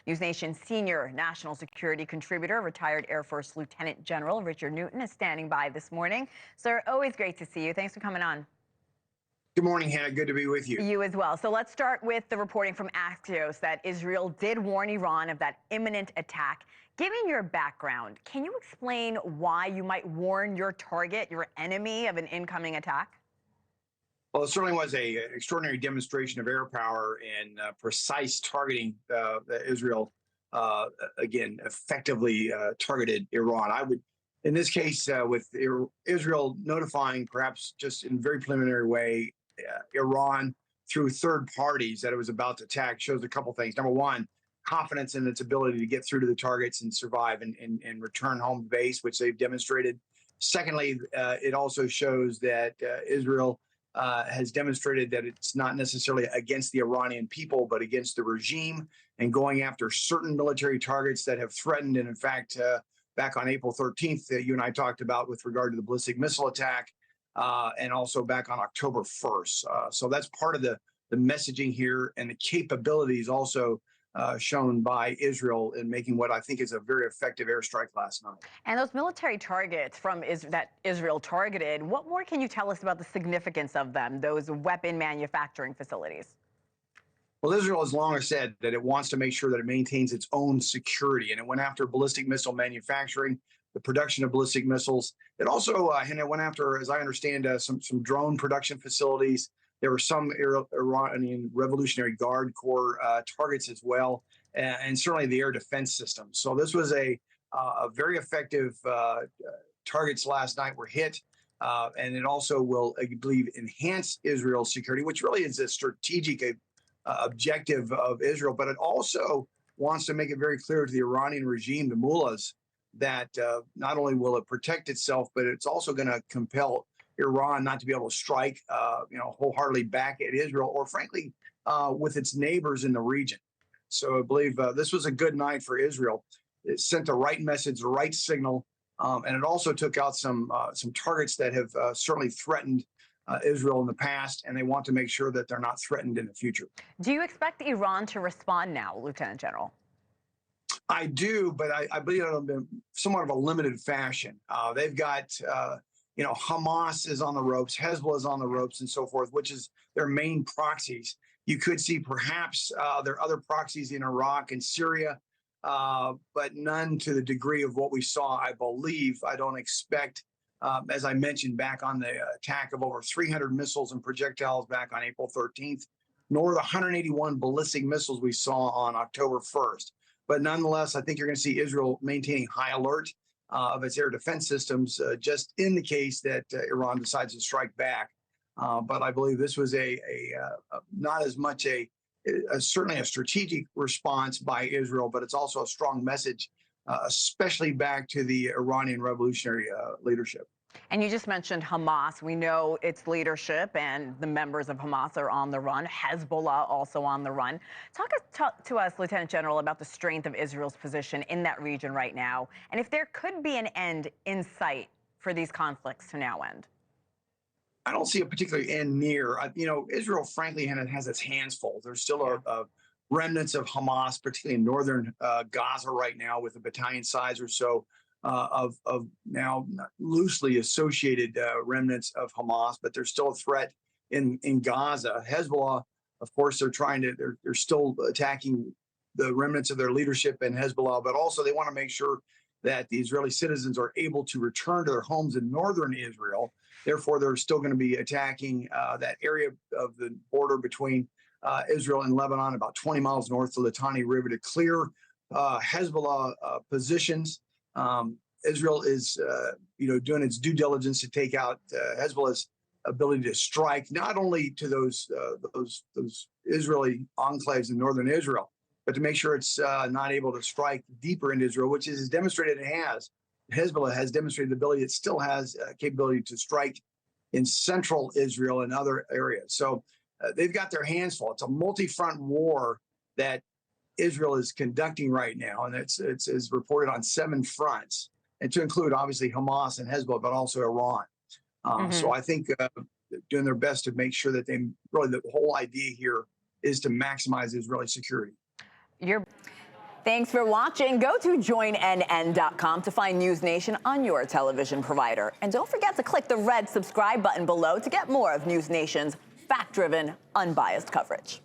NewsNation senior national security contributor, retired Air Force Lieutenant General Richard Newton is standing by this morning. Sir, always great to see you. Thanks for coming on. Good morning, Hannah. Good to be with you. You as well. So let's start with the reporting from Axios that Israel did warn Iran of that imminent attack. Given your background, can you explain why you might warn your target, your enemy, of an incoming attack? Well, it certainly was an extraordinary demonstration of air power and precise targeting that Israel, again, effectively targeted Iran. I would, in this case, with Israel notifying, perhaps just in a very preliminary way, Iran through third parties that it was about to attack, shows a couple things. Number one, confidence in its ability to get through to the targets and survive and return home to base, which they've demonstrated. Secondly, it also shows that Israel has demonstrated that it's not necessarily against the Iranian people, but against the regime, and going after certain military targets that have threatened. And in fact, back on April 13th, you and I talked about with regard to the ballistic missile attack, and also back on October 1st. So that's part of the messaging here, and the capabilities also shown by Israel in making what I think is a very effective airstrike last night. And those military targets that Israel targeted, what more can you tell us about the significance of them, those weapon manufacturing facilities? Well, Israel has long said that it wants to make sure that it maintains its own security, and it went after ballistic missile manufacturing, the production of ballistic missiles. It also went after, as I understand, some drone production facilities. There were some Iranian Revolutionary Guard Corps targets as well, and certainly the air defense system. So this was a very effective targets last night were hit, and it also will, I believe, enhance Israel's security, which really is a strategic objective of Israel. But it also wants to make it very clear to the Iranian regime, the mullahs, that not only will it protect itself, but it's also going to compel Iran not to be able to strike, wholeheartedly back at Israel, or frankly, with its neighbors in the region. So I believe this was a good night for Israel. It sent the right message, the right signal, and it also took out some targets that have certainly threatened Israel in the past, and they want to make sure that they're not threatened in the future. Do you expect Iran to respond now, Lieutenant General? I do, but I believe it'll be somewhat of a limited fashion. They've got Hamas is on the ropes, Hezbollah is on the ropes, and so forth, which is their main proxies. You could see perhaps there are other proxies in Iraq and Syria, but none to the degree of what we saw, I believe. I don't expect, as I mentioned, back on the attack of over 300 missiles and projectiles back on April 13th, nor the 181 ballistic missiles we saw on October 1st. But nonetheless, I think you're going to see Israel maintaining high alert of its air defense systems, just in the case that Iran decides to strike back. But I believe this was not as much certainly a strategic response by Israel, but it's also a strong message, especially back to the Iranian revolutionary leadership. And you just mentioned Hamas. We know its leadership and the members of Hamas are on the run. Hezbollah also on the run. Talk to us, Lieutenant General, about the strength of Israel's position in that region right now, and if there could be an end in sight for these conflicts to now end. I don't see a particular end near. Israel, frankly, has its hands full. There's still a remnants of Hamas, particularly in northern Gaza right now, with a battalion size or so of now loosely associated remnants of Hamas, but there's still a threat in Gaza. Hezbollah, of course, they're still attacking the remnants of their leadership in Hezbollah, but also they want to make sure that the Israeli citizens are able to return to their homes in northern Israel. Therefore, they're still going to be attacking that area of the border between Israel and Lebanon, about 20 miles north of the Litani River, to clear Hezbollah positions. Israel is, doing its due diligence to take out Hezbollah's ability to strike not only to those Israeli enclaves in northern Israel, but to make sure it's not able to strike deeper into Israel, which is demonstrated it has. Hezbollah has demonstrated the ability; it still has capability to strike in central Israel and other areas. So they've got their hands full. It's a multi-front war that Israel is conducting right now, and it's reported on 7 fronts, and to include obviously Hamas and Hezbollah, but also Iran. So I think doing their best to make sure that the whole idea here is to maximize Israeli security. Thanks for watching. Go to joinnn.com to find NewsNation on your television provider. And don't forget to click the red subscribe button below to get more of NewsNation's fact-driven, unbiased coverage.